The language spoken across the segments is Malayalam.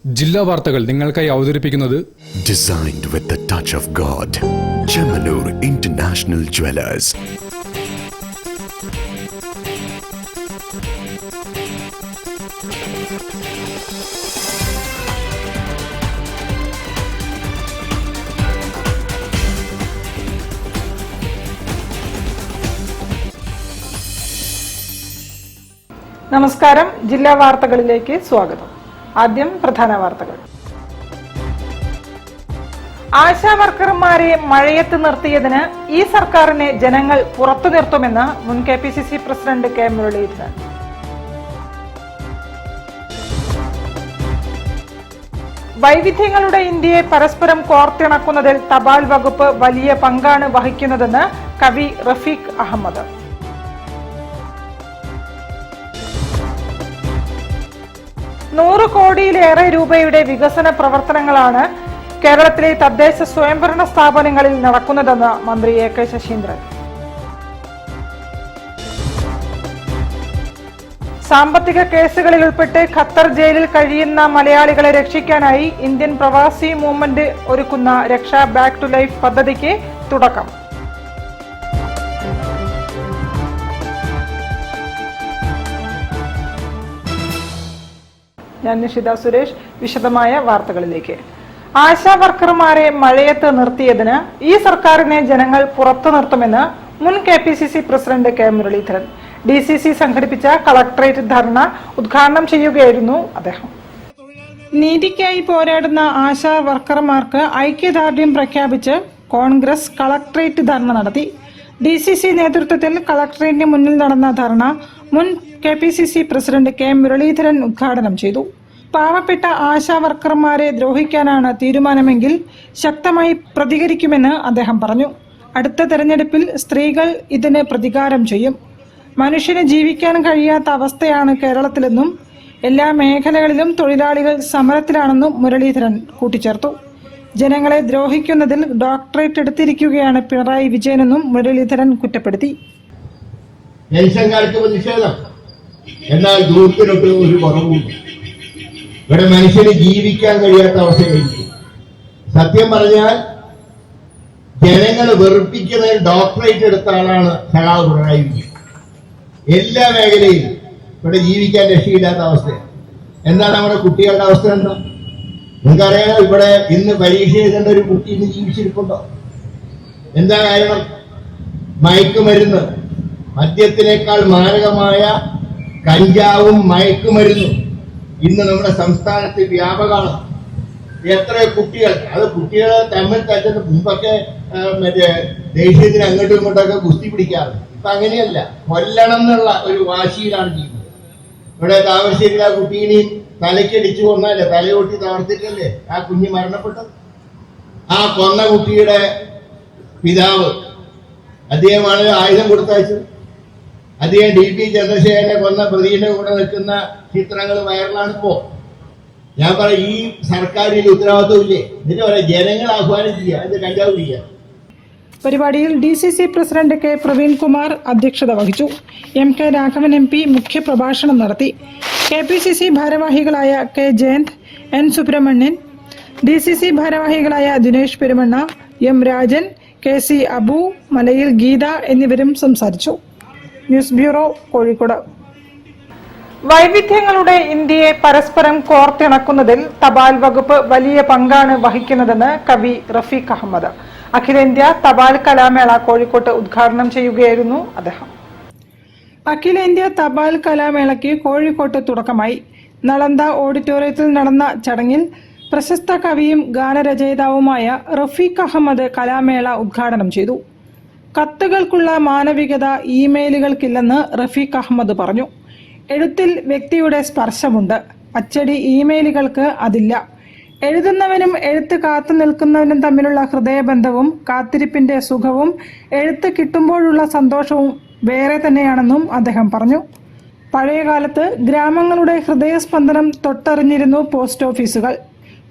ജില്ലാ വാർത്തകൾ നിങ്ങൾക്കായി അവതരിപ്പിക്കുന്നത് Designed with the touch of God. Chemanur International Jewelers. നമസ്കാരം. ജില്ലാ വാർത്തകളിലേക്ക് സ്വാഗതം. ആദ്യം പ്രധാന വാർത്തകൾ. ആശാ വർക്കർമാരെ മഴയത്ത് നിർത്തിയതിന് ഈ സർക്കാരിനെ ജനങ്ങൾ പുറത്തു നിർത്തുമെന്ന് മുൻ KPCC പ്രസിഡന്റ് കെ മുരളീധരൻ. വൈവിധ്യങ്ങളുടെ ഇന്ത്യയെ പരസ്പരം കോർത്തിണക്കുന്നതിൽ തപാൽ വകുപ്പ് വലിയ പങ്കാണ് വഹിക്കുന്നതെന്ന് കവി റഫീഖ് അഹമ്മദ്. ₹100 കോടിയിലേറെ രൂപയുടെ വികസന പ്രവർത്തനങ്ങളാണ് കേരളത്തിലെ തദ്ദേശ സ്വയംഭരണ സ്ഥാപനങ്ങളിൽ നടക്കുന്നതെന്ന് മന്ത്രി AK ശശീന്ദ്രൻ. സാമ്പത്തിക കേസുകളിൽ ഉൾപ്പെട്ട് ഖത്തർ ജയിലിൽ കഴിയുന്ന മലയാളികളെ രക്ഷിക്കാനായി ഇന്ത്യൻ പ്രവാസി മൂവ്മെന്റ് ഒരുക്കുന്ന രക്ഷ ബാക്ക് ടു ലൈഫ് പദ്ധതിക്ക് തുടക്കം. ഞാൻ നിഷിത സുരേഷ്. വിശദമായ വാർത്തകളിലേക്ക്. ആശാ വർക്കർമാരെ മഴയത്ത് നിർത്തിയതിന് ഈ സർക്കാരിനെ ജനങ്ങൾ പുറത്തു നിർത്തുമെന്ന് മുൻ KPCC president K Muraleedharan. DCC സംഘടിപ്പിച്ച കളക്ടറേറ്റ് ധർണ ഉദ്ഘാടനം ചെയ്യുകയായിരുന്നു അദ്ദേഹം. നീതിക്കായി പോരാടുന്ന ആശാ വർക്കർമാർക്ക് ഐക്യദാർഢ്യം പ്രഖ്യാപിച്ച് കോൺഗ്രസ് കളക്ടറേറ്റ് ധർണ നടത്തി. DCC നേതൃത്വത്തിൽ കളക്ടറേറ്റിന് മുന്നിൽ നടന്ന ധർണ മുൻ KPCC പ്രസിഡന്റ് കെ മുരളീധരൻ ഉദ്ഘാടനം ചെയ്തു. പാവപ്പെട്ട ആശാ വർക്കർമാരെ ദ്രോഹിക്കാനാണ് തീരുമാനമെങ്കിൽ ശക്തമായി പ്രതികരിക്കുമെന്ന് അദ്ദേഹം പറഞ്ഞു. അടുത്ത തെരഞ്ഞെടുപ്പിൽ സ്ത്രീകൾ ഇതിന് പ്രതികാരം ചെയ്യും. മനുഷ്യന് ജീവിക്കാൻ കഴിയാത്ത അവസ്ഥയാണ് കേരളത്തിലെന്നും എല്ലാ മേഖലകളിലും തൊഴിലാളികൾ സമരത്തിലാണെന്നും മുരളീധരൻ കൂട്ടിച്ചേർത്തു. ജനങ്ങളെ ദ്രോഹിക്കുന്നതിൽ ഡോക്ടറേറ്റ് എടുത്തിരിക്കുകയാണ് പിണറായി വിജയനെന്നും മുരളീധരൻ കുറ്റപ്പെടുത്തി. പെൻഷൻകാർക്ക് പ്രതിഷേധം, എന്നാൽ ഗ്രൂപ്പിനൊക്കെ ഒരു കുറവുണ്ട്. ഇവിടെ മനുഷ്യന് ജീവിക്കാൻ കഴിയാത്ത അവസ്ഥയായിരിക്കും. സത്യം പറഞ്ഞാൽ ജനങ്ങൾ വെറുപ്പിക്കുന്നതിൽ ഡോക്ടറേറ്റ് എടുത്ത ആളാണ് സഖാവ് പിണറായി വിജയൻ. എല്ലാ മേഖലയിലും ഇവിടെ ജീവിക്കാൻ രക്ഷയില്ലാത്ത അവസ്ഥയാണ്. എന്താണ് നമ്മുടെ കുട്ടികളുടെ അവസ്ഥ? എന്താ നിങ്ങൾക്കറിയാം? ഇവിടെ ഇന്ന് പരീക്ഷ എഴുതേണ്ട ഒരു കുട്ടി ഇന്ന് ജീവിച്ചിരിപ്പുണ്ടോ? എന്താ കാരണം? മയക്കുമരുന്ന്, മദ്യത്തിനേക്കാൾ മാരകമായ കഞ്ചാവും മയക്കുമരുന്നും ഇന്ന് നമ്മുടെ സംസ്ഥാനത്ത് വ്യാപകമാണ്. എത്ര കുട്ടികൾ, അത് കുട്ടികളെ തമ്മിൽ തല്ലുന്ന. മുമ്പൊക്കെ മറ്റേ ദേശീയത്തിന് അങ്ങോട്ടും ഇങ്ങോട്ടൊക്കെ കുസ്തി പിടിക്കാറ്. ഇപ്പൊ അങ്ങനെയല്ല, കൊല്ലണം എന്നുള്ള ഒരു വാശിയിലാണ് ചെയ്യുന്നത്. ഇവിടെ താമരശ്ശേരിയിൽ ആ കുട്ടീനെയും തലയ്ക്കടിച്ചു കൊന്നല്ലേ, തലയൊട്ടി തകർത്തിട്ടല്ലേ ആ കുഞ്ഞ് മരണപ്പെട്ടത്. ആ കൊന്ന കുട്ടിയുടെ പിതാവ് അദ്ദേഹമാണ് ആയുധം കൊടുത്തയച്ചത്. അദ്ദേഹം DP ചന്ദ്രശേഖരനെ കൊന്ന പ്രതിയുടെ കൂടെ നിൽക്കുന്ന ചിത്രങ്ങൾ വൈറലാണ് ഇപ്പോ. ഞാൻ പറയും, ഈ സർക്കാരിൽ ഉത്തരവാദിത്വമില്ലേ? എന്നിട്ട് പറയാം ജനങ്ങൾ ആഹ്വാനം ചെയ്യുക, ഇത് കഞ്ചാവ് പിടിക്കുക. പരിപാടിയിൽ DCC പ്രസിഡന്റ് K പ്രവീൺകുമാർ അധ്യക്ഷത വഹിച്ചു. MK രാഘവൻ MP മുഖ്യപ്രഭാഷണം നടത്തി. KPCC ഭാരവാഹികളായ K Jayant, N Subramanian, DCC ഭാരവാഹികളായ ദിനേശ് പെരുമണ്ണ, M രാജൻ, KC അബു, മലയിൽ ഗീത എന്നിവരും സംസാരിച്ചു. News bureau, Kozhikode. വൈവിധ്യങ്ങളുടെ ഇന്ത്യയെ പരസ്പരം കോർത്തിണക്കുന്നതിൽ തപാൽ വകുപ്പ് വലിയ പങ്കാണ് വഹിക്കുന്നതെന്ന് കവി റഫീഖ് അഹമ്മദ്. അഖിലേന്ത്യാ തപാൽ കലാമേള കോഴിക്കോട്ട് ഉദ്ഘാടനം ചെയ്യുകയായിരുന്നു അദ്ദേഹം. അഖിലേന്ത്യാ തപാൽ കലാമേളയ്ക്ക് കോഴിക്കോട്ട് തുടക്കമായി. നളന്ദ ഓഡിറ്റോറിയത്തിൽ നടന്ന ചടങ്ങിൽ പ്രശസ്ത കവിയും ഗാനരചയിതാവുമായ റഫീഖ് അഹമ്മദ് കലാമേള ഉദ്ഘാടനം ചെയ്തു. കത്തുകൾക്കുള്ള മാനവികത ഇമെയിലുകൾക്കില്ലെന്ന് റഫീഖ് അഹമ്മദ് പറഞ്ഞു. എഴുത്തിൽ വ്യക്തിയുടെ സ്പർശമുണ്ട്, അച്ചടി ഇമെയിലുകൾക്ക് അതില്ല. എഴുതുന്നവനും എഴുത്ത് കാത്തു നിൽക്കുന്നവനും തമ്മിലുള്ള ഹൃദയബന്ധവും കാത്തിരിപ്പിന്റെ സുഖവും എഴുത്ത് കിട്ടുമ്പോഴുള്ള സന്തോഷവും വേറെ തന്നെയാണെന്നും അദ്ദേഹം പറഞ്ഞു. പഴയകാലത്ത് ഗ്രാമങ്ങളുടെ ഹൃദയസ്പന്ദനം തൊട്ടറിഞ്ഞിരുന്നു പോസ്റ്റ് ഓഫീസുകൾ.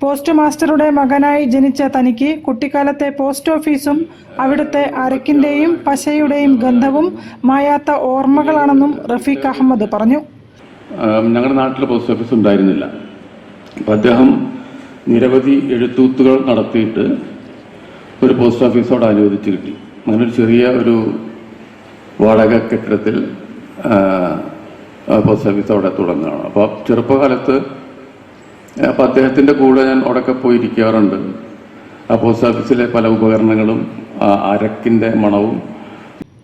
പോസ്റ്റ് മാസ്റ്ററുടെ മകനായി ജനിച്ച തനിക്ക് കുട്ടിക്കാലത്തെ പോസ്റ്റ് ഓഫീസും അവിടുത്തെ അരക്കിന്റെയും പശയുടെയും ഗന്ധവും മായാത്ത ഓർമ്മകളാണെന്നും റഫീഖ് അഹമ്മദ് പറഞ്ഞു. ഞങ്ങളുടെ നാട്ടിൽ പോസ്റ്റ് ഓഫീസ് ഉണ്ടായിരുന്നില്ല. അപ്പം അദ്ദേഹം നിരവധി എഴുത്തൂത്തുകൾ നടത്തിയിട്ട് ഒരു പോസ്റ്റ് ഓഫീസോട് അനുവദിച്ച് കിട്ടി. അങ്ങനെ ഒരു ചെറിയ ഒരു വാടക കെട്ടിടത്തിൽ പോസ്റ്റ് ഓഫീസ് അവിടെ തുടങ്ങുകയാണ്. അപ്പോൾ ചെറുപ്പകാലത്ത് അപ്പോൾ അദ്ദേഹത്തിൻ്റെ കൂടെ ഞാൻ അവിടെയൊക്കെ പോയിരിക്കാറുണ്ട്. ആ പോസ്റ്റ് ഓഫീസിലെ പല ഉപകരണങ്ങളും അരക്കിൻ്റെ മണവും.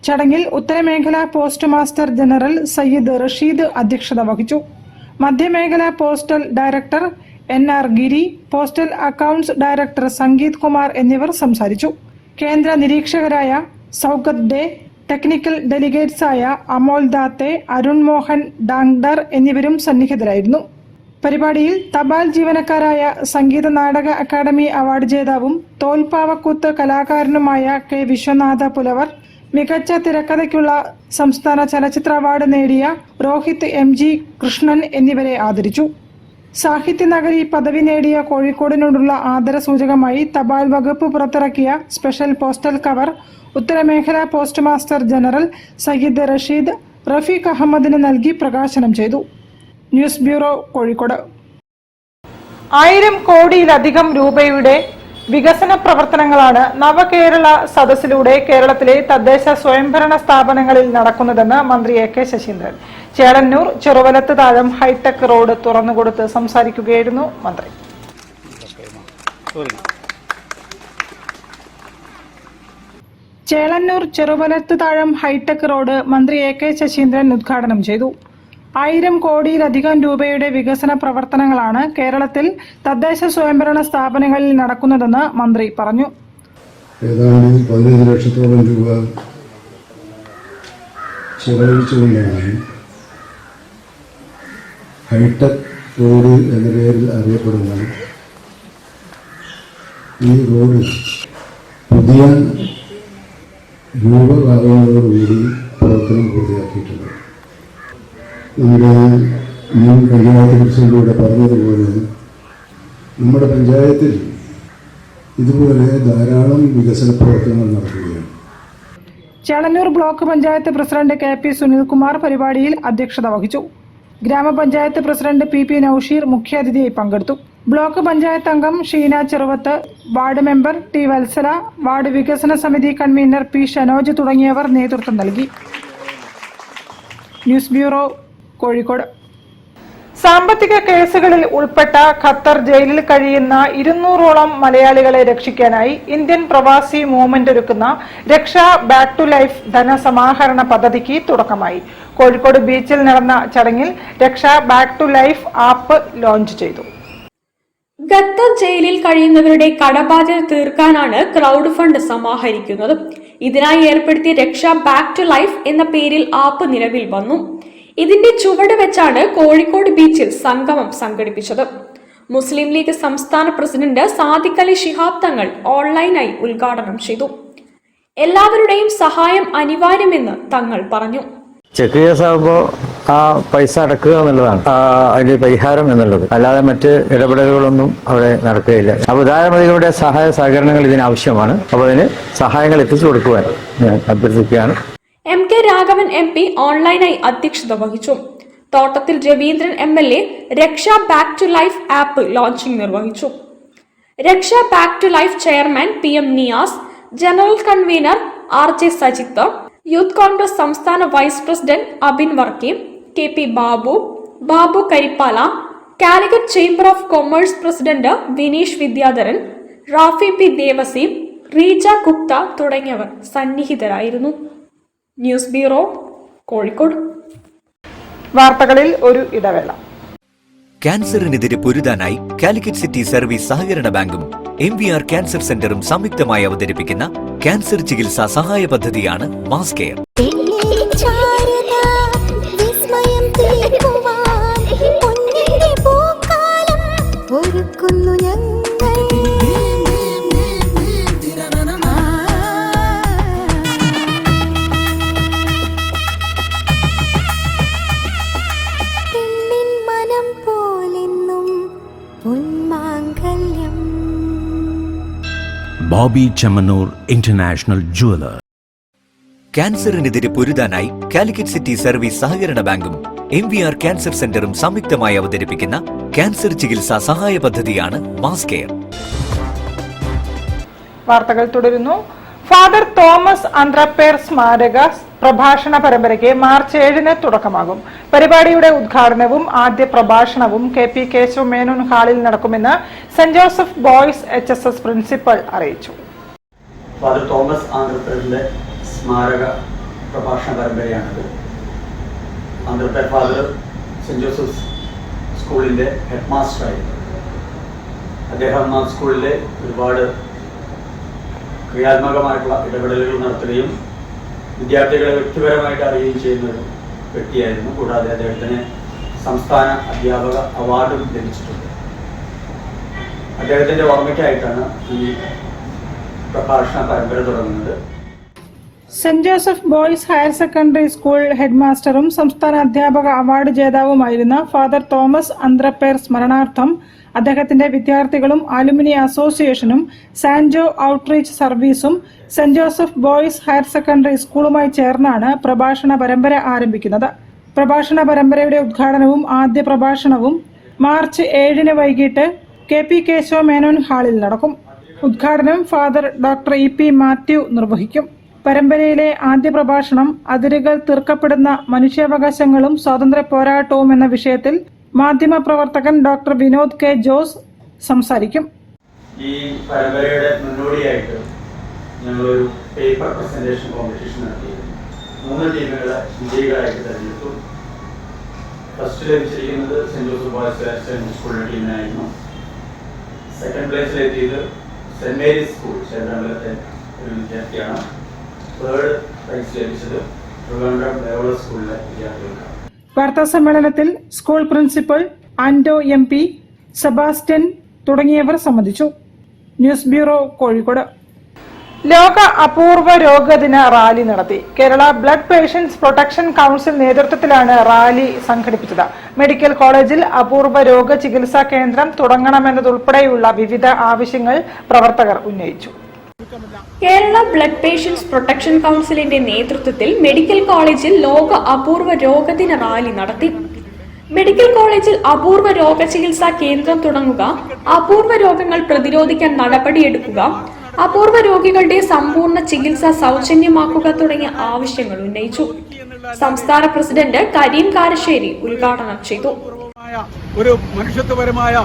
ചടങ്ങിൽ ഉത്തരമേഖലാ post master general Sayyid Rasheed അധ്യക്ഷത വഹിച്ചു. മധ്യമേഖലാ postal director NR Giri, postal accounts director Sangeeth Kumar എന്നിവർ സംസാരിച്ചു. കേന്ദ്ര നിരീക്ഷകരായ സൗഗത് ഡേ, ടെക്നിക്കൽ ഡെലിഗേറ്റ്സായ അമോൽ ദാത്തെ, അരുൺ മോഹൻ ഡാങ്ഡർ എന്നിവരും സന്നിഹിതരായിരുന്നു. പരിപാടിയിൽ തപാൽ ജീവനക്കാരായ സംഗീത നാടക അക്കാദമി അവാർഡ് ജേതാവും തോൽപ്പാവക്കൂത്ത് കലാകാരനുമായ K. വിശ്വനാഥ പുലവർ, മികച്ച തിരക്കഥയ്ക്കുള്ള സംസ്ഥാന ചലച്ചിത്ര അവാർഡ് നേടിയ രോഹിത് MG കൃഷ്ണൻ എന്നിവരെ ആദരിച്ചു. സാഹിത്യ നഗരി പദവി നേടിയ കോഴിക്കോടിനോടുള്ള ആദരസൂചകമായി തപാൽ വകുപ്പ് പുറത്തിറക്കിയ സ്പെഷ്യൽ പോസ്റ്റൽ കവർ ഉത്തരമേഖലാ post master general Sayyid Rasheed Rafeeq അഹമ്മദിന് നൽകി പ്രകാശനം ചെയ്തു. News bureau, Kozhikode. 1000 കോടിയിലധികം രൂപയുടെ വികസന പ്രവർത്തനങ്ങളാണ് നവകേരള സദസ്സിലൂടെ കേരളത്തിലെ തദ്ദേശ സ്വയംഭരണ സ്ഥാപനങ്ങളിൽ നടക്കുന്നതെന്ന് മന്ത്രി AK Saseendran. Chelannur Cheruvalath Thazham hitech road തുറന്നുകൊടുത്ത് സംസാരിക്കുകയായിരുന്നു മന്ത്രി. ചേളന്നൂർ ചെറുവലത്ത് താഴം ഹൈടെക് റോഡ് മന്ത്രി AK ശശീന്ദ്രൻ ഉദ്ഘാടനം ചെയ്തു. 1000 കോടിയിലധികം രൂപയുടെ വികസന പ്രവർത്തനങ്ങളാണ് കേരളത്തിൽ തദ്ദേശ സ്വയംഭരണ സ്ഥാപനങ്ങളിൽ നടക്കുന്നതെന്ന് മന്ത്രി പറഞ്ഞു. ഏതാണ്ട് 15 ലക്ഷത്തോളം രൂപ ചെലവഴിച്ചുകൊണ്ടാണ് ഹൈടെക് റോഡ് എന്ന പേരിൽ അറിയപ്പെടുന്ന ഈ റോഡ് പുതിയ രൂപഭാഗങ്ങളോടുകൂടി പ്രവർത്തനം പൂർത്തിയാക്കിയിട്ടുണ്ട്. നമ്മുടെ മുൻ പഞ്ചായത്ത് പ്രസിഡന്റിലൂടെ പറഞ്ഞതുപോലെ നമ്മുടെ പഞ്ചായത്തിൽ ഇതുപോലെ ധാരാളം വികസന പ്രവർത്തനങ്ങൾ നടക്കുകയാണ്. Chelannur block panchayat president KP Sunilkumar പരിപാടിയിൽ അധ്യക്ഷത വഹിച്ചു. ഗ്രാമപഞ്ചായത്ത് പ്രസിഡന്റ് PP നൌഷീർ മുഖ്യാതിഥിയായി പങ്കെടുത്തു. ബ്ലോക്ക് പഞ്ചായത്ത് അംഗം Sheena Cheruvath, ward member T. Valsala, ward വികസന സമിതി കൺവീനർ P. ഷനോജ് തുടങ്ങിയവർ നേതൃത്വം നൽകി. News bureau, Kozhikode. സാമ്പത്തിക കേസുകളിൽ ഉൾപ്പെട്ട ഖത്തർ ജയിലിൽ കഴിയുന്ന 200ഓളം മലയാളികളെ രക്ഷിക്കാനായി ഇന്ത്യൻ പ്രവാസി മൂവ്മെന്റ് ഒരുക്കുന്ന രക്ഷ ബാക്ക് ടു ലൈഫ് ധനസമാഹരണ പദ്ധതിക്ക് തുടക്കമായി. കോഴിക്കോട് ബീച്ചിൽ നടന്ന ചടങ്ങിൽ Raksha back to life app launch ചെയ്തു. ഖത്തർ ജയിലിൽ കഴിയുന്നവരുടെ കടബാധ്യത തീർക്കാനാണ് ക്രൗഡ് ഫണ്ട് സമാഹരിക്കുന്നത്. ഇതിനായി ഏർപ്പെടുത്തിയ രക്ഷ ബാക്ക് ടു ലൈഫ് എന്ന പേരിൽ ആപ്പ് നിലവിൽ വന്നു. ഇതിന്റെ ചുവട് വെച്ചാണ് കോഴിക്കോട് ബീച്ചിൽ സംഗമം സംഘടിപ്പിച്ചത്. മുസ്ലിം ലീഗ് സംസ്ഥാന പ്രസിഡന്റ് സാദിഖ് അലി ശിഹാബ് തങ്ങൾ ഓൺലൈനായി ഉദ്ഘാടനം ചെയ്തു. എല്ലാവരുടെയും സഹായം അനിവാര്യമെന്ന് തങ്ങൾ പറഞ്ഞു. ചെക്ക് കേസാകുമ്പോൾ ആ പൈസ അടക്കുക എന്നുള്ളതാണ് അതിന്റെ പരിഹാരം എന്നുള്ളത്, അല്ലാതെ മറ്റ് ഇടപെടലുകളൊന്നും അവിടെ നടക്കുകയില്ല. അപ്പോൾ ഉദാരമതികളുടെ സഹായ സഹകരണങ്ങൾ ഇതിനാവശ്യമാണ്. അപ്പോൾ അതിന് സഹായങ്ങൾ എത്തിച്ചു കൊടുക്കുവാൻ ഞാൻ അഭ്യർത്ഥിക്കുകയാണ്. MK രാഘവൻ MP ഓൺലൈനായി അധ്യക്ഷത വഹിച്ചു. Thottathil Raveendran MLA Raksha back to life app launching നിർവഹിച്ചു. Raksha back to life chairman PM Niyas, general convener RJ Sajith, youth Congress സംസ്ഥാന vice president Abin Varkey, KP Babu Karippala, Calicut chamber of commerce president Vineesh Vidyadharan, Rafi P Devasi, Reeja Gupta തുടങ്ങിയവർ സന്നിഹിതരായിരുന്നു. News bureau, Kozhikode. വാർത്തകളിൽ ഒരു ഇടവേള. ക്യാൻസറിനെതിരെ പൊരുതാനായി കാലിക്കറ്റ് സിറ്റി സർവീസ് സഹകരണ ബാങ്കും MVR ക്യാൻസർ സെന്ററും സംയുക്തമായി അവതരിപ്പിക്കുന്ന ക്യാൻസർ ചികിത്സാ സഹായ പദ്ധതിയാണ് mass care. Boby Chemmanur international jeweller. ക്യാൻസറിനെതിരെ പൊരുതാനായി കാലിക്കറ്റ് സിറ്റി സർവീസ് സഹകരണ ബാങ്കും MVR ക്യാൻസർ സെന്ററും സംയുക്തമായി അവതരിപ്പിക്കുന്ന ക്യാൻസർ ചികിത്സാ സഹായ പദ്ധതിയാണ് മാസ് കെയർ. വാർത്തകൾ തുടരുന്നു. ഫാദർ തോമസ് അന്ത്രപ്പേർ സ്മാരക പ്രഭാഷണ പരമ്പരയ്ക്ക് മാർച്ച് 7-ന് തുടക്കമാകും. പരിപാടിയുടെ ഉദ്ഘാടനവും ആദ്യ പ്രഭാഷണവും KP കേശവ മേനോൻ ഹാളിൽ നടക്കുമെന്ന് saint Joseph boys HSS principal അറിയിച്ചു. ഫാദർ തോമസ് ആന്ത്രപ്പേറിന്റെ സ്മാരക പ്രഭാഷണ പരമ്പരയാണിത്. ആന്ത്രപ്പേർ ഫാദർ സെന്റ് ജോസഫ് സ്കൂളിന്റെ ഹെഡ് മാസ്റ്ററായിരുന്നു. അദ്ദേഹം ആ സ്കൂളിലെ ഒരുപാട് ക്രിയാത്മകമായിട്ടുള്ള ഇടപെടലുകൾ നടത്തുകയും വിദ്യാർത്ഥികളെ വ്യക്തിപരമായിട്ട് അറിയുകയും ചെയ്യുന്ന ഒരു വ്യക്തിയായിരുന്നു. കൂടാതെ അദ്ദേഹത്തിന് സംസ്ഥാന അധ്യാപക അവാർഡും ലഭിച്ചിട്ടുണ്ട്. അദ്ദേഹത്തിൻ്റെ ഓർമ്മയ്ക്കായിട്ടാണ് ഈ പ്രഭാഷണ പരമ്പര തുടങ്ങുന്നത്. Saint Joseph boys higher secondary school head മാസ്റ്ററും സംസ്ഥാന അധ്യാപക അവാർഡ് ജേതാവുമായിരുന്ന ഫാദർ തോമസ് അന്ത്രപ്പേർ സ്മരണാർത്ഥം അദ്ദേഹത്തിന്റെ വിദ്യാർത്ഥികളും അലുമിനി അസോസിയേഷനും സാൻജോ ഔട്ട്റീച്ച് സർവീസും saint Joseph boys higher secondary സ്കൂളുമായി ചേർന്നാണ് പ്രഭാഷണ പരമ്പര ആരംഭിക്കുന്നത്. പ്രഭാഷണ പരമ്പരയുടെ ഉദ്ഘാടനവും ആദ്യ പ്രഭാഷണവും മാർച്ച് 7-ന് വൈകിട്ട് KP കേശവ മേനോൻ ഹാളിൽ നടക്കും. ഉദ്ഘാടനം ഫാദർ ഡോക്ടർ EP മാത്യു നിർവഹിക്കും. പരമ്പരയിലെ ആദ്യ പ്രഭാഷണം അതിരുകൾ തീർക്കപ്പെടുന്ന മനുഷ്യാവകാശങ്ങളും സ്വാതന്ത്ര്യ പോരാട്ടവും എന്ന വിഷയത്തിൽ മാധ്യമപ്രവർത്തകൻ ഡോക്ടർ വിനോദ് K. ജോസ് സംസാരിക്കും. ഈ പരമ്പരയുടെ മുന്നോടിയായിട്ട് ഞങ്ങളൊരു പേപ്പർ പ്രസന്റേഷൻ കോമ്പറ്റീഷൻ നടത്തിയിരുന്നു. 3 ടീമുകളെ വിജയികളായിട്ട് തെരഞ്ഞെടുത്തു. ഫസ്റ്റ് ലഭിച്ചിരിക്കുന്നത് saint Joseph boys higher secondary സ്കൂളിന്റെ ടീമിനായിരുന്നു. സെക്കൻഡ് പ്ലേസിലെത്തിയത് സെന്റ് മേരീസ് സ്കൂൾ ചേർന്നമ്പലത്തെ ഒരു വിദ്യാർത്ഥിയാണ്. തേർഡ് പ്രൈസ് ലഭിച്ചത് ട്രിവാൻഡ്രം ബയോളജി സ്കൂളിലെ വിദ്യാർത്ഥികൾക്കാണ്. വാർത്താ സമ്മേളനത്തിൽ school principal Anto MP, Sebastian തുടങ്ങിയവർ സംബന്ധിച്ചു. News bureau, Kozhikode. ലോക അപൂർവ രോഗദിന റാലി നടത്തി. Kerala blood patients protection council നേതൃത്വത്തിലാണ് റാലി സംഘടിപ്പിച്ചത്. മെഡിക്കൽ കോളേജിൽ അപൂർവ രോഗ ചികിത്സാ കേന്ദ്രം തുടങ്ങണമെന്നതുൾപ്പെടെയുള്ള വിവിധ ആവശ്യങ്ങൾ പ്രവർത്തകർ ഉന്നയിച്ചു. കേരള ബ്ലഡ് പേഷ്യൻസ് പ്രൊട്ടക്ഷൻ കൗൺസിലിന്റെ നേതൃത്വത്തിൽ മെഡിക്കൽ കോളേജിൽ ലോക അപൂർവ രോഗദിന റാലി നടത്തി. മെഡിക്കൽ കോളേജിൽ അപൂർവ രോഗ ചികിത്സാ കേന്ദ്രം തുടങ്ങുക, അപൂർവ രോഗങ്ങൾ പ്രതിരോധിക്കാൻ നടപടിയെടുക്കുക, അപൂർവ രോഗികളുടെ സമ്പൂർണ്ണ ചികിത്സ സൗജന്യമാക്കുക തുടങ്ങിയ ആവശ്യങ്ങൾ ഉന്നയിച്ചു. സംസ്ഥാന പ്രസിഡന്റ് കരീം കാരശ്ശേരി ഉദ്ഘാടനം ചെയ്തു. ഒരു മനുഷ്യത്വപരമായ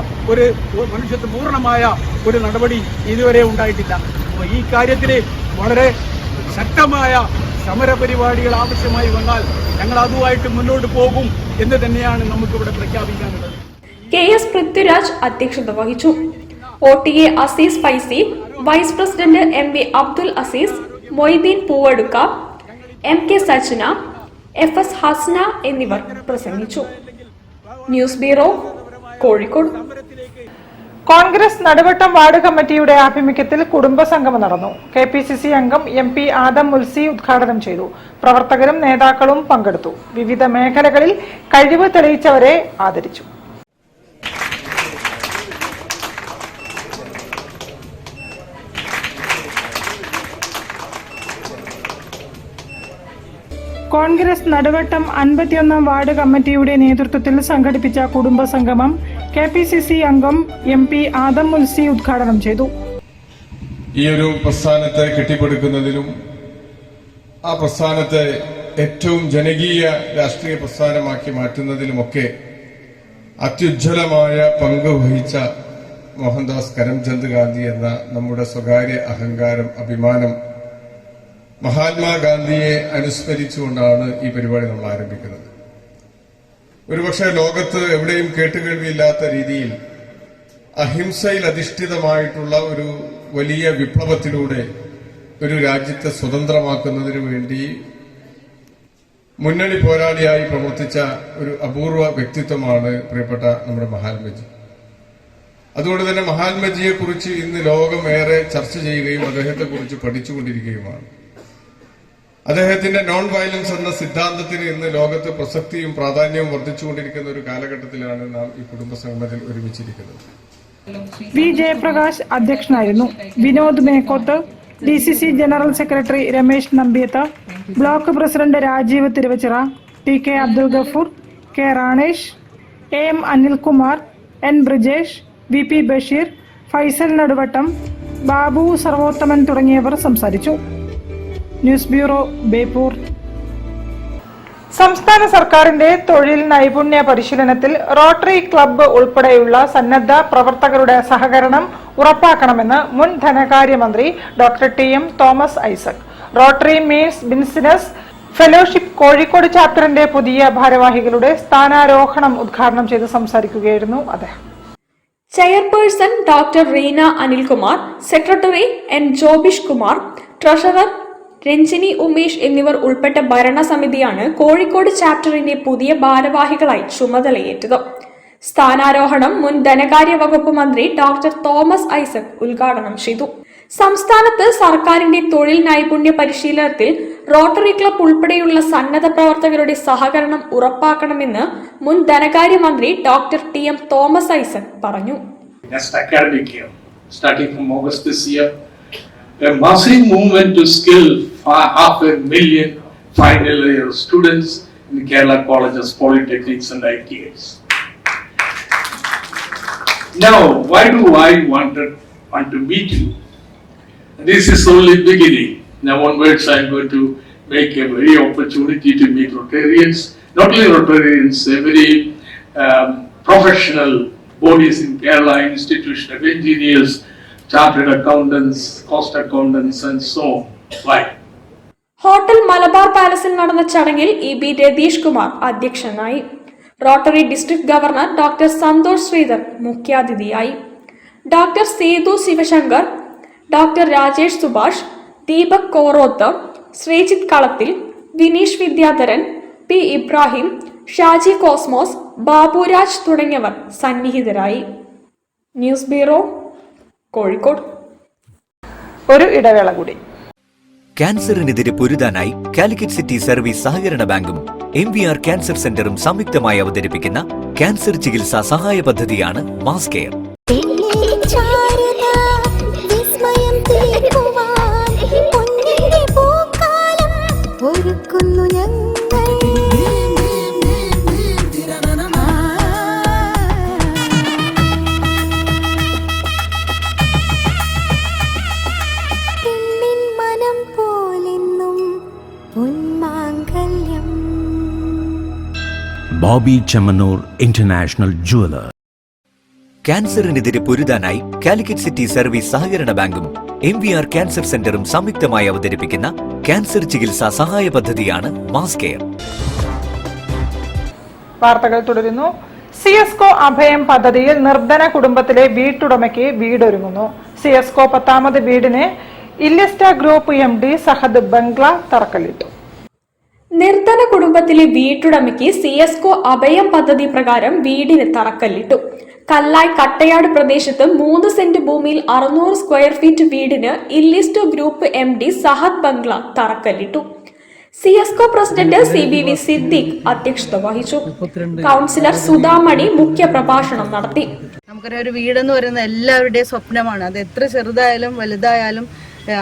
മനുഷ്യത്വപൂർണമായ ഒരു നടപടി ഇതുവരെ ഉണ്ടായിട്ടില്ല. അപ്പോൾ ഈ കാര്യത്തിൽ വളരെ ശക്തമായ സമരപരിപാടികൾ ആവശ്യമായി വന്നാൽ ഞങ്ങൾ അതുമായിട്ട് മുന്നോട്ട് പോകും എന്ന് തന്നെയാണ് നമുക്കിവിടെ പ്രഖ്യാപിക്കാനുള്ളത്. KS പൃഥ്വിരാജ് അധ്യക്ഷത വഹിച്ചു. OTA Azeez Faizi, vice president MV Abdul Azeez, Moideen Poovadukka, MK Sajna, FS Hasna എന്നിവർ പ്രസംഗിച്ചു. News bureau, Kozhikode. Congress Naduvattam ward കമ്മിറ്റിയുടെ ആഭിമുഖ്യത്തിൽ കുടുംബസംഗമം നടന്നു. KPCC അംഗം MP ആദം മുൽസി ഉദ്ഘാടനം ചെയ്തു. പ്രവർത്തകരും നേതാക്കളും പങ്കെടുത്തു. വിവിധ മേഖലകളിൽ കഴിവ് തെളിയിച്ചവരെ ആദരിച്ചു. കോൺഗ്രസ് നടുവട്ടം 51-ാം വാർഡ് കമ്മിറ്റിയുടെ നേതൃത്വത്തിൽ സംഘടിപ്പിച്ച കുടുംബസംഗമം KPCC അംഗം MP ആദം മുൽസി ഉദ്ഘാടനം ചെയ്തു. ഈ ഒരു പ്രസ്ഥാനത്തെ കെട്ടിപ്പടുക്കുന്നതിലും ആ പ്രസ്ഥാനത്തെ ഏറ്റവും ജനകീയ രാഷ്ട്രീയ പ്രസ്ഥാനമാക്കി മാറ്റുന്നതിലുമൊക്കെ അത്യുജ്വലമായ പങ്ക് വഹിച്ച മോഹൻദാസ് കരംചന്ദ് ഗാന്ധി എന്ന നമ്മുടെ സ്വകാര്യ അഹങ്കാരം, അഭിമാനം മഹാത്മാഗാന്ധിയെ അനുസ്മരിച്ചുകൊണ്ടാണ് ഈ പരിപാടി നമ്മൾ ആരംഭിക്കുന്നത്. ഒരുപക്ഷെ ലോകത്ത് എവിടെയും കേട്ടുകേൾവിയില്ലാത്ത രീതിയിൽ അഹിംസയിൽ അധിഷ്ഠിതമായിട്ടുള്ള ഒരു വലിയ വിപ്ലവത്തിലൂടെ ഒരു രാജ്യത്തെ സ്വതന്ത്രമാക്കുന്നതിന് വേണ്ടി മുന്നണി പോരാളിയായി പ്രവർത്തിച്ച ഒരു അപൂർവ വ്യക്തിത്വമാണ് പ്രിയപ്പെട്ട നമ്മുടെ മഹാത്മജി. അതുകൊണ്ട് തന്നെ മഹാത്മജിയെ കുറിച്ച് ഇന്ന് ലോകം ഏറെ ചർച്ച ചെയ്യുകയും അദ്ദേഹത്തെക്കുറിച്ച് പഠിച്ചുകൊണ്ടിരിക്കുകയുമാണ്. അദ്ദേഹത്തിന്റെ നോൺ വയലൻസ് എന്ന സിദ്ധാന്തത്തിന് ഇന്ന് ലോകത്ത് പ്രസക്തിയും പ്രാധാന്യവും വർദ്ധിച്ചുകൊണ്ടിരിക്കുന്ന ഒരു കാലഘട്ടത്തിലാണ് നാം ഈ കുടുംബസംഗമത്തിൽ ഒരുമിച്ചിരിക്കുന്നത്. വി ജയപ്രകാശ് അധ്യക്ഷനായിരുന്നു. Vinod Mekkoth, DCC general secretary Ramesh Nambyath, block president Rajeev Thiruvachira, TK Abdul Gafoor, K Ranesh, AM Anilkumar, N Brijesh, V P Basheer, Faisal Naduvattam, Babu Sarvothaman തുടങ്ങിയവർ സംസാരിച്ചു. News bureau, Beypore. സംസ്ഥാന സർക്കാരിന്റെ തൊഴിൽ നൈപുണ്യ പരിശീലനത്തിൽ റോട്ടറി ക്ലബ്ബ് ഉൾപ്പെടെയുള്ള സന്നദ്ധ പ്രവർത്തകരുടെ സഹകരണം ഉറപ്പാക്കണമെന്ന് മുൻ ധനകാര്യമന്ത്രി doctor T M. Thomas Isaac. Rotary means business fellowship Kozhikode ചാപ്റ്ററിന്റെ പുതിയ ഭാരവാഹികളുടെ സ്ഥാനാരോഹണം ഉദ്ഘാടനം ചെയ്ത് സംസാരിക്കുകയായിരുന്നു അദ്ദേഹം. Chairperson doctor Reena Anilkumar, secretary N Jobish Kumar, treasurer Ranjini Umesh എന്നിവർ ഉൾപ്പെട്ട ഭരണസമിതിയാണ് കോഴിക്കോട് ചാപ്റ്ററിന്റെ പുതിയ ഭാരവാഹികളായി ചുമതലയേറ്റത്. സ്ഥാനാരോഹണം മുൻ ധനകാര്യ വകുപ്പ് മന്ത്രി ഡോക്ടർ തോമസ് ഐസക് ഉദ്ഘാടനം ചെയ്തു. സംസ്ഥാനത്ത് സർക്കാരിന്റെ തൊഴിൽ നൈപുണ്യ പരിശീലനത്തിൽ റോട്ടറി ക്ലബ്ബ് ഉൾപ്പെടെയുള്ള സന്നദ്ധ പ്രവർത്തകരുടെ സഹകരണം ഉറപ്പാക്കണമെന്ന് മുൻ ധനകാര്യമന്ത്രി ഡോക്ടർ ടി.എം. തോമസ് ഐസക് പറഞ്ഞു. A massive movement to skill 500,000 final year students in Kerala colleges, polytechnics and ITIs. Now, why do I want to meet you? This is only beginning. Now onwards I am going to make a very opportunity to meet Rotarians, not only Rotarians, every professional bodies in Kerala, institution of engineers, chartered accountants, cost accountants and so on. Why? Hotel Malabar പാലസിൽ നടന്ന ചടങ്ങിൽ ഇ.ബി. രതീഷ് കുമാർ അധ്യക്ഷനായി. Rotary district governor doctor Santhosh Sreedhar മുഖ്യാതിഥിയായി. Doctor Sethu Sivasankar, doctor Rajesh Subhash, Deepak Koroth, Sreejith Kalathil, Vineesh Vidyadharan, P Ibrahim, Shaji Cosmos, Baburaj തുടങ്ങിയവർ സന്നിഹിതരായി. News bureau, Kozhikode. ഒരു ഇടവേള കൂടി. ക്യാൻസറിനെതിരെ പൊരുതാനായി കാലിക്കറ്റ് സിറ്റി സർവീസ് സഹകരണ ബാങ്കും MVR ക്യാൻസർ സെന്ററും സംയുക്തമായി അവതരിപ്പിക്കുന്ന ക്യാൻസർ ചികിത്സാ സഹായ പദ്ധതിയാണ് mass care. Boby Chemmanur international jeweller. ക്യാൻസറിനെതിരെ പൊരുതാനായി കാലിക്കറ്റ് സിറ്റി സർവീസ് സഹകരണ ബാങ്കും MVR ക്യാൻസർ സെന്ററും സംയുക്തമായി അവതരിപ്പിക്കുന്ന ക്യാൻസർ ചികിത്സാ സഹായ പദ്ധതിയാണ് മാസ് കെയർ. വാർത്തകൾ തുടരുന്നു. സിഎസ്കോ അഭയം പദ്ധതിയിൽ നിർധന കുടുംബത്തിലെ വീട്ടുടമയ്ക്ക് വീടൊരുങ്ങുന്നു. സിഎസ്കോ 10ാമത് വീടിന് ഇല്ലിസ്റ്റ ഗ്രൂപ്പ് MD സഹദ് ബംഗ്ല തറക്കല്ലിട്ടു. നിർധന കുടുംബത്തിലെ വീട്ടുടമയ്ക്ക് സിഎസ്കോ അഭയം പദ്ധതി പ്രകാരം വീടിന് തറക്കല്ലിട്ടു. കല്ലായ് കട്ടയാട് പ്രദേശത്ത് 3 സെന്റ് ഭൂമിയിൽ 600 സ്ക്വയർ ഫീറ്റ് വീടിന് ഇല്ലിസ്റ്റോ ഗ്രൂപ്പ് MD സഹദ് ബംഗ്ല തറക്കല്ലിട്ടു. സിഎസ്കോ പ്രസിഡന്റ് CBV സിദ്ദീഖ് അധ്യക്ഷത വഹിച്ചു. കൗൺസിലർ സുധാമണി മുഖ്യ പ്രഭാഷണം നടത്തി. നമുക്കൊരു വീടെന്ന് പറയുന്നത് എല്ലാവരുടെയും സ്വപ്നമാണ്. അത് എത്ര ചെറുതായാലും വലുതായാലും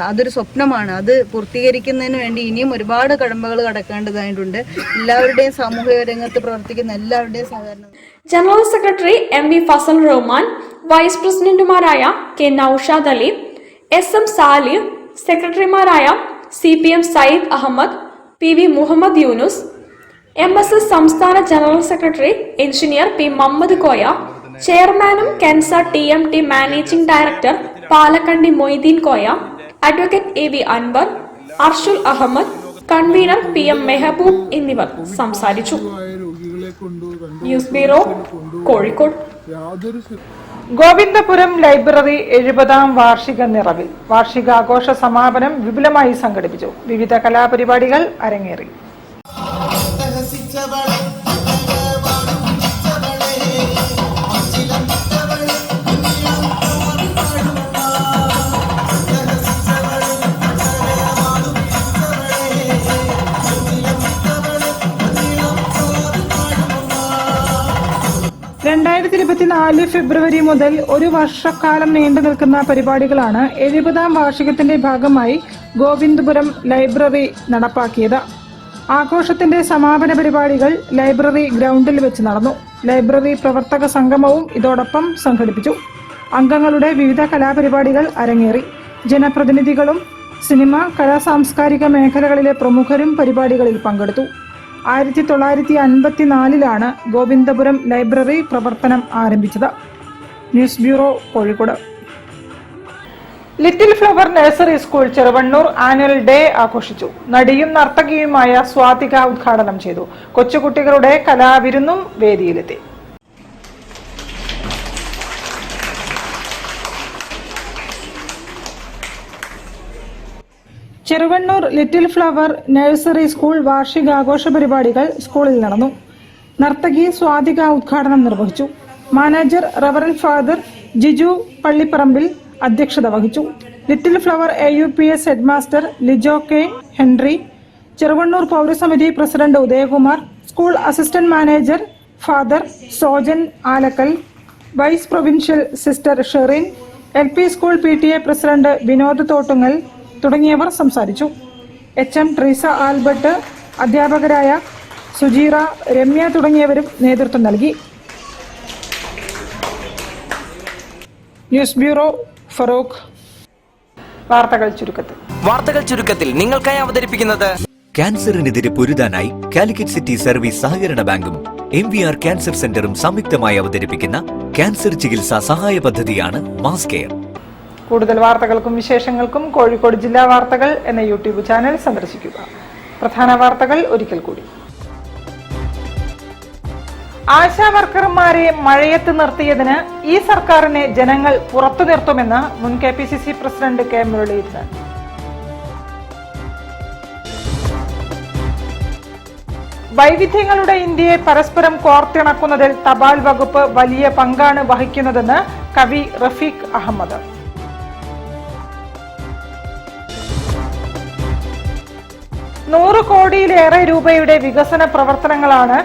അതൊരു സ്വപ്നമാണ്. അത് പൂർത്തീകരിക്കുന്നതിന് വേണ്ടി ഇനിയും ഒരുപാട് കടമ്പകൾ കടക്കേണ്ടതായിട്ടുണ്ട്. എല്ലാവരുടെയും സാമൂഹിക രംഗത്ത് പ്രവർത്തിക്കുന്ന എല്ലാവരുടെയും സഹകരണം. General secretary MV Fazal Rahman, vice പ്രസിഡന്റുമാരായ കെ നൌഷാദ് അലി, SM സാലിഹ്, സെക്രട്ടറിമാരായ CPM Sayyid Ahmed, PV Muhammad Yunus, MSS സംസ്ഥാന general secretary engineer P Muhammad Koya, ചെയർമാനും Kenza TMT managing director Palakkandi Moideen Koya, advocate AV Anwar, Arshul Ahmed, convener PM Mehaboob എന്നിവർ സംസാരിച്ചു. News bureau, Kozhikode. Govindapuram library 70ാം വാർഷിക നിറവിൽ. വാർഷികാഘോഷ സമാപനം വിപുലമായി സംഘടിപ്പിച്ചു. വിവിധ കലാപരിപാടികൾ അരങ്ങേറി. ഫെബ്രുവരി മുതൽ ഒരു വർഷക്കാലം നീണ്ടു നിൽക്കുന്ന പരിപാടികളാണ് 70ാം വാർഷികത്തിന്റെ ഭാഗമായി ഗോവിന്ദപുരം ലൈബ്രറി നടപ്പാക്കിയത്. ആഘോഷത്തിന്റെ സമാപന പരിപാടികൾ ലൈബ്രറി ഗ്രൗണ്ടിൽ വെച്ച് നടന്നു. ലൈബ്രറി പ്രവർത്തക സംഗമവും ഇതോടൊപ്പം സംഘടിപ്പിച്ചു. അംഗങ്ങളുടെ വിവിധ കലാപരിപാടികൾ അരങ്ങേറി. ജനപ്രതിനിധികളും സിനിമ, കലാസാംസ്കാരിക മേഖലകളിലെ പ്രമുഖരും പരിപാടികളിൽ പങ്കെടുത്തു. 1954 ഗോവിന്ദപുരം ലൈബ്രറി പ്രവർത്തനം ആരംഭിച്ചത്. News bureau, Kozhikode. Little flower nursery school Cheruvannur annual day ആഘോഷിച്ചു. നടിയും നർത്തകിയുമായ സ്വാതിക ഉദ്ഘാടനം ചെയ്തു. കൊച്ചുകുട്ടികളുടെ കലാവിരുന്നും വേദിയിലെത്തി. Cheruvannur little flower nursery school വാർഷികാഘോഷ പരിപാടികൾ സ്കൂളിൽ നടന്നു. നർത്തകി സ്വാതിക ഉദ്ഘാടനം നിർവഹിച്ചു. Manager reverend father Jiju Pallipparambil അധ്യക്ഷത വഹിച്ചു. Little flower AUPS headmaster Lijo K Henry, Cheruvannur പൗരസമിതി president Udayakumar, school assistant manager father Sojan Alakkal, vice provincial sister Sherin, LP school PTA president Vinod Thottungal തുടങ്ങിയവർ സംസാരിച്ചു. HM ട്രീസ ആൽബർട്ട്, അധ്യാപകരായ സുജീറ, രമ്യ തുടങ്ങിയവരും നേതൃത്വം നൽകി. News bureau, Feroke. വാർത്തകൾ ചുരുക്കത്തിൽ നിങ്ങൾക്കായി അവതരിപ്പിക്കുന്നത് ക്യാൻസറിനെതിരെ പൊരുതാനായി കാലിക്കറ്റ് സിറ്റി സർവീസ് സഹകരണ ബാങ്കും MVR ക്യാൻസർ സെന്ററും സംയുക്തമായി അവതരിപ്പിക്കുന്ന ക്യാൻസർ ചികിത്സാ സഹായ പദ്ധതിയാണ് മാസ് കെയർ. കൂടുതൽ വാർത്തകൾക്കും വിശേഷങ്ങൾക്കും കോഴിക്കോട് ജില്ലാ വാർത്തകൾ എന്ന യൂട്യൂബ് ചാനൽ സന്ദർശിക്കുക. പ്രധാന വാർത്തകൾ ഒരിക്കൽ കൂടി. ആശാ വർക്കർമാരെ മഴയത്ത് നിർത്തിയതിന് ഈ സർക്കാരിനെ ജനങ്ങൾ പുറത്തു നിർത്തുമെന്ന് മുൻ KPCC പ്രസിഡന്റ് കെ മുരളീധരൻ. വൈവിധ്യങ്ങളുടെ ഇന്ത്യയെ പരസ്പരം കോർത്തിണക്കുന്നതിൽ തപാൽ വകുപ്പ് വലിയ പങ്കാണ് വഹിക്കുന്നതെന്ന് കവി റഫീഖ് അഹമ്മദ്. ₹100 കോടിയിലേറെ രൂപയുടെ വികസന പ്രവർത്തനങ്ങളാണ്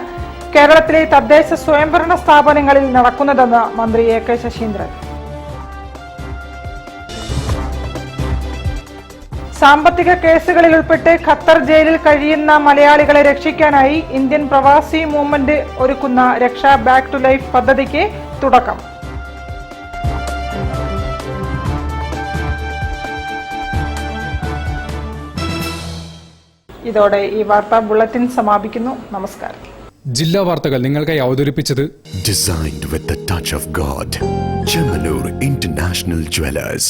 കേരളത്തിലെ തദ്ദേശ സ്വയംഭരണ സ്ഥാപനങ്ങളിൽ നടക്കുന്നതെന്ന് മന്ത്രി AK ശശീന്ദ്രൻ. സാമ്പത്തിക കേസുകളിൽ ഉൾപ്പെട്ട് ഖത്തർ ജയിലിൽ കഴിയുന്ന മലയാളികളെ രക്ഷിക്കാനായി ഇന്ത്യൻ പ്രവാസി മൂവ്മെന്റ് ഒരുക്കുന്ന രക്ഷാ ബാക്ക് ടു ലൈഫ് പദ്ധതിക്ക് തുടക്കം. ഇതോടെ ഈ വാർത്താ ബുള്ളറ്റിൻ സമാപിക്കുന്നു. നമസ്കാരം. ജില്ലാ വാർത്തകൾ നിങ്ങൾക്കായി അവതരിപ്പിച്ചത് Designed with the touch of God. Chemanur International Jewelers.